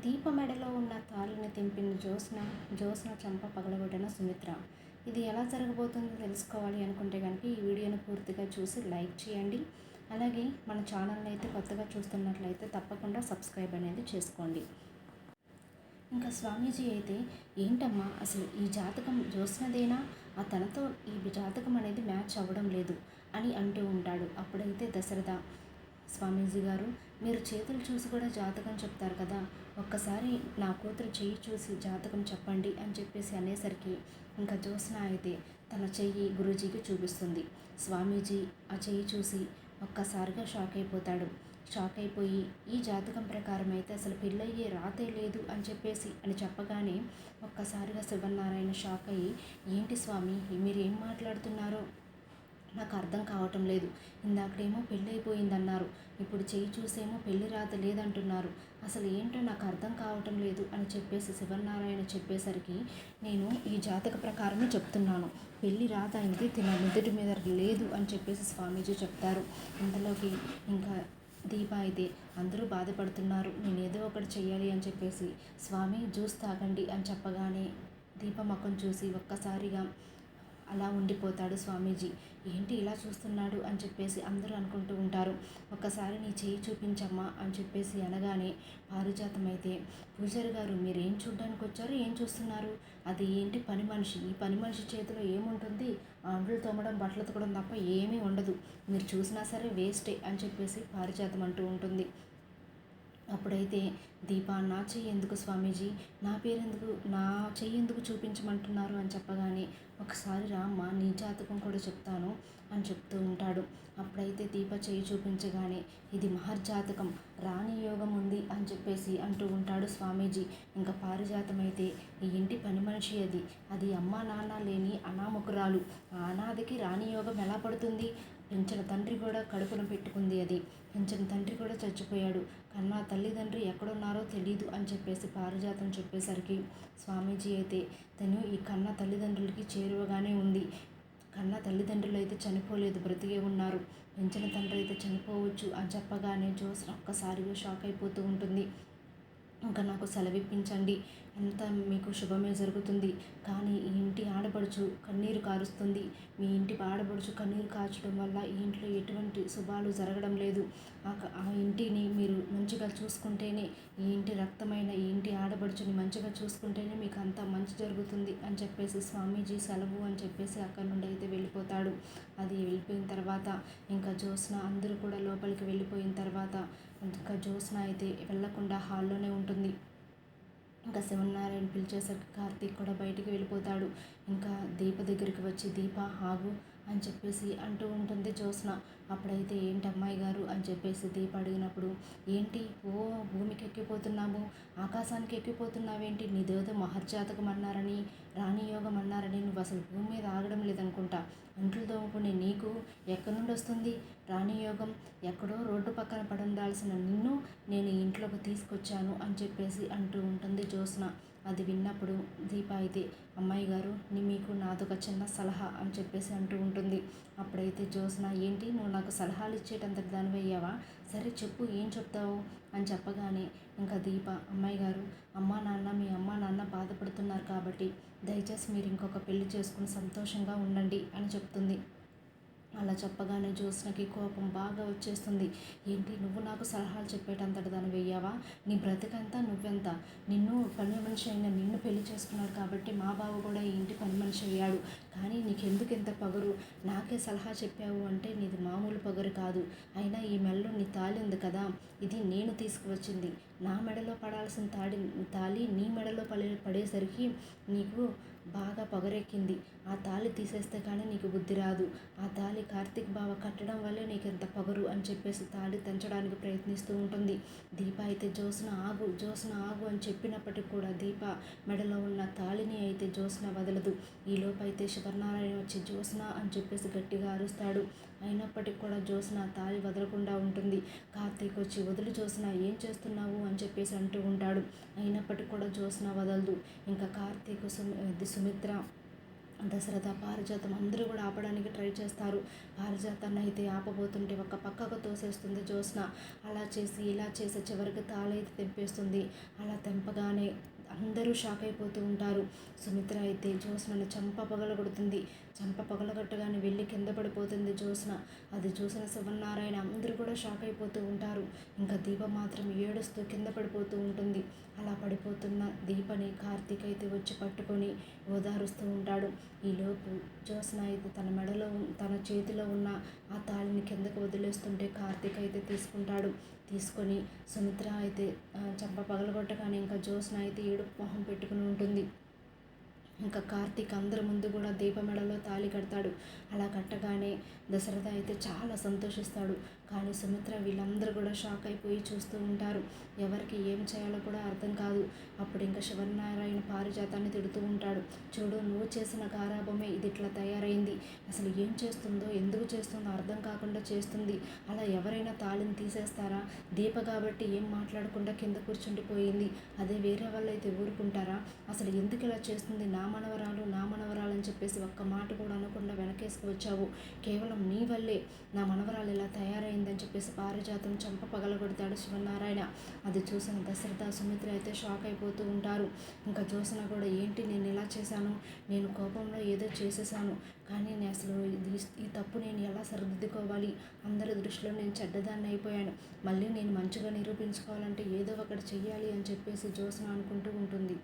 దీప మెడలో ఉన్న తాళిని తెంపిన జ్యోత్స్న చెంప పగలగొట్టిన సుమిత్ర. ఇది ఎలా జరగబోతుందో తెలుసుకోవాలి అనుకుంటే కనుక ఈ వీడియోను పూర్తిగా చూసి లైక్ చేయండి. అలాగే మన ఛానల్ని అయితే కొత్తగా చూస్తున్నట్లయితే తప్పకుండా సబ్స్క్రైబ్ అనేది చేసుకోండి. ఇంకా స్వామీజీ అయితే, ఏంటమ్మా అసలు ఈ జాతకం జ్యోత్స్నదేనా? తనతో ఈ జాతకం అనేది మ్యాచ్ అవ్వడం లేదు అని అంటూ ఉంటాడు. అప్పుడైతే దశరథ, స్వామీజీ గారు, మీరు చేతులు చూసి కూడా జాతకం చెప్తారు కదా, ఒక్కసారి నా కూతురు చెయ్యి చూసి జాతకం చెప్పండి అని చెప్పేసి అనేసరికి ఇంకా జ్యోత్స్న అయితే తన చెయ్యి గురూజీకి చూపిస్తుంది. స్వామీజీ ఆ చెయ్యి చూసి ఒక్కసారిగా షాక్ అయిపోయి ఈ జాతకం ప్రకారం అయితే అసలు పెళ్ళయ్యే రాతే లేదు అని చెప్పేసి చెప్పగానే ఒక్కసారిగా శివనారాయణ షాక్ అయ్యి, ఏంటి స్వామి మీరు ఏం మాట్లాడుతున్నారో నాకు అర్థం కావటం లేదు. ఇందాకడేమో పెళ్ళి అయిపోయిందన్నారు, ఇప్పుడు చెయ్యి చూసేమో పెళ్లి రాత లేదంటున్నారు. అసలు ఏంటో నాకు అర్థం కావటం లేదు అని చెప్పేసి శివనారాయణ చెప్పేసరికి, నేను ఈ జాతక ప్రకారమే చెప్తున్నాను, పెళ్లి రాత అయితే తిన నుదుటి మీద లేదు అని చెప్పేసి స్వామీజీ చెప్తారు. ఇంతలోకి ఇంకా దీప అయితే, అందరూ బాధపడుతున్నారు, నేను ఏదో ఒకటి చెయ్యాలి అని చెప్పేసి స్వామి జ్యూస్ తాగండి అని చెప్పగానే దీప ముఖం చూసి ఒక్కసారిగా అలా ఉండిపోతాడు స్వామీజీ. ఏంటి ఇలా చూస్తున్నాడు అని చెప్పేసి అందరూ అనుకుంటూ ఉంటారు. ఒక్కసారి నీ చేయి చూపించమ్మా అని చెప్పేసి అనగానే పారిజాతం అయితే, పూజారి గారు మీరు ఏం చూడడానికి వచ్చారు, ఏం చూస్తున్నారు? అది ఏంటి పని మనిషి, ఈ పని మనిషి చేతిలో ఏముంటుంది, అంట్లు తోమడం బట్టలు ఉతకడం తప్ప ఏమీ ఉండదు, మీరు చూసినా సరే వేస్టే అని చెప్పేసి పారిజాతం అంటూ ఉంటుంది. అప్పుడైతే దీప, నా చెయ్యి ఎందుకు స్వామీజీ, నా పేరెందుకు, నా చెయ్యి ఎందుకు చూపించమంటున్నారు అని చెప్పగానే, ఒకసారి రామ్మ నీ జాతకం కూడా చెప్తాను అని చెప్తూ ఉంటాడు. అప్పుడైతే దీప చెయ్యి చూపించగానే, ఇది మహర్జాతకం, రాణి యోగం ఉంది అని చెప్పేసి అంటూ ఉంటాడు స్వామీజీ. ఇంకా పారిజాతం అయితే, ఈ ఇంటి పని మనిషి అది అమ్మా నాన్న లేని అనామకురాలు, ఆ అనాథకి రాణి యోగం ఎలా పడుతుంది? పెంచిన తండ్రి కూడా కడుపున పెట్టుకుంది, పెంచిన తండ్రి కూడా చచ్చిపోయాడు, కన్నా తల్లిదండ్రి ఎక్కడున్నారో తెలీదు అని చెప్పేసి పారిజాతం చెప్పేసరికి స్వామీజీ అయితే, తను ఈ కన్న తల్లిదండ్రులకి చేరువగానే ఉంది, కన్న తల్లిదండ్రులు అయితే చనిపోలేదు, బ్రతికే ఉన్నారు, పెంచిన తండ్రి అయితే చనిపోవచ్చు అని చెప్పగానే జ్యోత్స్న ఒక్కసారిగా షాక్ అయిపోతూ ఉంటుంది. ఇంకా నాకు సెలవిప్పించండి, అంతా మీకు శుభమే జరుగుతుంది, కానీ ఈ ఇంటి ఆడపడుచు కన్నీరు కారుస్తుంది, మీ ఇంటి ఆడపడుచు కన్నీరు కార్చడం వల్ల ఈ ఇంట్లో ఎటువంటి శుభాలు జరగడం లేదు, ఆ ఇంటిని మీరు మంచిగా చూసుకుంటేనే, ఈ ఇంటి రక్తమైన ఈ ఇంటి ఆడపడుచుని మంచిగా చూసుకుంటేనే మీకు అంతా మంచి జరుగుతుంది అని చెప్పేసి స్వామీజీ సెలవు అని చెప్పేసి అక్కడి నుండి అయితే వెళ్ళిపోతాడు. అది వెళ్ళిపోయిన తర్వాత ఇంకా జ్యోత్స్న అందరూ కూడా లోపలికి వెళ్ళిపోయిన తర్వాత ఇంకా జ్యోత్స్న అయితే వెళ్ళకుండా హాల్లోనే ఉంటుంది. ఇంకా శివనారాయణ పిలిచేసరికి కార్తీక్ కూడా బయటికి వెళ్ళిపోతాడు. ఇంకా దీప దగ్గరికి వచ్చి, దీప ఆగు అని చెప్పేసి అంటూ ఉంటుంది జ్యోత్స్న. అప్పుడైతే ఏంటి అమ్మాయి గారు అని చెప్పేసి దీప అడిగినప్పుడు, ఏంటి భూమికి ఎక్కిపోతున్నాము, ఆకాశానికి ఎక్కిపోతున్నావేంటి, నీదేదో మహర్జాతకం అన్నారని, రాణియోగం అన్నారని నువ్వు అసలు భూమి మీద ఆగడం లేదనుకుంటా, అంట్లు తోముకునే నీకు ఎక్కడి నుండి వస్తుంది రాణియోగం, ఎక్కడో రోడ్డు పక్కన పడుండాల్సిన నిన్ను నేను ఇంట్లోకి తీసుకొచ్చాను అని చెప్పేసి అంటూ ఉంటుంది జ్యోత్స్న. అది విన్నప్పుడు దీప అయితే, అమ్మాయి గారు మీకు నాదొక చిన్న సలహా అని చెప్పేసి అంటూ ఉంటుంది. అప్పుడైతే జ్యోత్స్న, ఏంటి నువ్వు నాకు సలహాలు ఇచ్చేటంత దానివయ్యావా, సరే చెప్పు ఏం చెప్తావు అని చెప్పగానే ఇంకా దీప, అమ్మాయి గారు మీ అమ్మా నాన్న బాధపడుతున్నారు కాబట్టి దయచేసి మీరు ఇంకొక పెళ్లి చేసుకుని సంతోషంగా ఉండండి అని చెప్తుంది. అలా చెప్పగానే జ్యోత్స్నకి కోపం బాగా వచ్చేస్తుంది. ఏంటి నువ్వు నాకు సలహాలు చెప్పేటంతటి దాన్ని వెయ్యావా, నీ బ్రతికంతా నువ్వెంత, నిన్ను పని మనిషి అయిన నిన్ను పెళ్లి చేసుకున్నాడు కాబట్టి మా బావ కూడా ఈ ఇంటి పని మనిషి అయ్యాడు, కానీ నీకెందుకు ఎంత పొగరు, నాకే సలహా చెప్పావు అంటే నీది మామూలు పొగరు కాదు, అయినా ఈ మెడలో నీ తాళి ఉంది కదా, ఇది నేను తీసుకువచ్చింది, నా మెడలో పడాల్సిన తాళి నీ మెడలో పడేసరికి నీకు బాగా పొగరెక్కింది, ఆ తాళి తీసేస్తే కానీ నీకు బుద్ధి రాదు, ఆ తాళి కార్తీక్ బావ కట్టడం వల్లే నీకు ఎంత పొగరు అని చెప్పేసి తాళి తెంచడానికి ప్రయత్నిస్తూ ఉంటుంది. దీప అయితే, జ్యోత్స్న ఆగు అని చెప్పినప్పటికి కూడా దీప మెడలో ఉన్న తాళిని అయితే జ్యోత్స్న వదలదు. ఈలోపు అయితే శివనారాయణ వచ్చి, జ్యోత్స్న అని చెప్పేసి గట్టిగా అరుస్తాడు. అయినప్పటికీ కూడా జ్యోత్స్న తాళి వదలకుండా ఉంటుంది. కార్తీక్ వచ్చి, వదులు జ్యోత్స్న, ఏం చేస్తున్నావు అని చెప్పేసి అంటూ ఉంటాడు. అయినప్పటికీ కూడా జ్యోత్స్న వదలదు. ఇంకా కార్తీక్, సుమిత్ర దశరథ పారిజాతం అందరూ కూడా ఆపడానికి ట్రై చేస్తారు. పారిజాతాన్ని అయితే ఆపబోతుంటే ఒక పక్కకు తోసేస్తుంది జ్యోత్స్న. అలా చేసి ఇలా చేసి చివరికి తాళైతే తెంపేస్తుంది. అలా తెంపగానే అందరూ షాక్ అయిపోతూ ఉంటారు. సుమిత్ర అయితే జ్యోత్స్నను చంప పగలగొడుతుంది. చంప పగలగొట్టగానే వెళ్ళి కింద పడిపోతుంది జ్యోత్స్న. అది చూసిన శివనారాయణ అందరూ కూడా షాక్ అయిపోతూ ఉంటారు. ఇంకా దీప మాత్రం ఏడుస్తూ కింద పడిపోతూ ఉంటుంది. అలా పడిపోతున్న దీపని కార్తీక్ అయితే వచ్చి పట్టుకొని ఓదారుస్తూ ఉంటాడు. ఈలోపు జ్యోత్స్న అయితే తన మెడలో తన చేతిలో ఉన్న ఆ తాళిని కిందకు వదిలేస్తుంటే కార్తీక్ అయితే తీసుకుంటాడు. తీసుకొని సుమిత్ర అయితే చంప పగలగొట్టగానే ఇంకా జ్యోత్స్న అయితే ఏడుపు మొహం పెట్టుకుని ఉంటుంది. ఇంకా కార్తీక్ అందరి ముందు కూడా దీప మెడలో తాళి కడతాడు. అలా కట్టగానే దశరథ అయితే చాలా సంతోషిస్తాడు. కానీ సుమిత్ర వీళ్ళందరూ కూడా షాక్ అయిపోయి చూస్తూ ఉంటారు. ఎవరికి ఏం చేయాలో కూడా అర్థం కాదు. అప్పుడు ఇంకా శివనారాయణ పారిజాతాన్ని తిడుతూ ఉంటాడు. చూడు, నువ్వు చేసిన గారాబమే ఇది ఇట్లా తయారైంది. అసలు ఏం చేస్తుందో ఎందుకు చేస్తుందో అర్థం కాకుండా చేస్తుంది. అలా ఎవరైనా తాళిని తీసేస్తారా? దీప కాబట్టి ఏం మాట్లాడకుండా కింద కూర్చుండిపోయింది. అదే వేరే వాళ్ళు అయితే ఊరుకుంటారా? అసలు ఎందుకు ఇలా చేస్తుంది? నా మనవరాలు అని చెప్పేసి ఒక్క మాట కూడా అనకుండా వెనకేసుకు వచ్చావు. కేవలం నీ వల్లే నా మనవరాలు ఇలా తయారైందని చెప్పేసి పారిజాతం చంప పగలగొడతాడు శివనారాయణ. అది చూసిన దశరథ సుమిత్ర అయితే షాక్ అయిపోతూ ఉంటారు. ఇంకా జ్యోత్స్న కూడా ఏంటి నేను ఇలా చేశాను, నేను కోపంలో ఏదో చేసేసాను, కానీ నేను అసలు ఈ తప్పు నేను ఎలా సరిదిద్దుకోవాలి, అందరి దృష్టిలో నేను చెడ్డదాన్ని అయిపోయాను, మళ్ళీ నేను మంచిగా నిరూపించుకోవాలంటే ఏదో ఒకటి చెయ్యాలి అని చెప్పేసి జ్యోత్స్న అనుకుంటూ ఉంటుంది.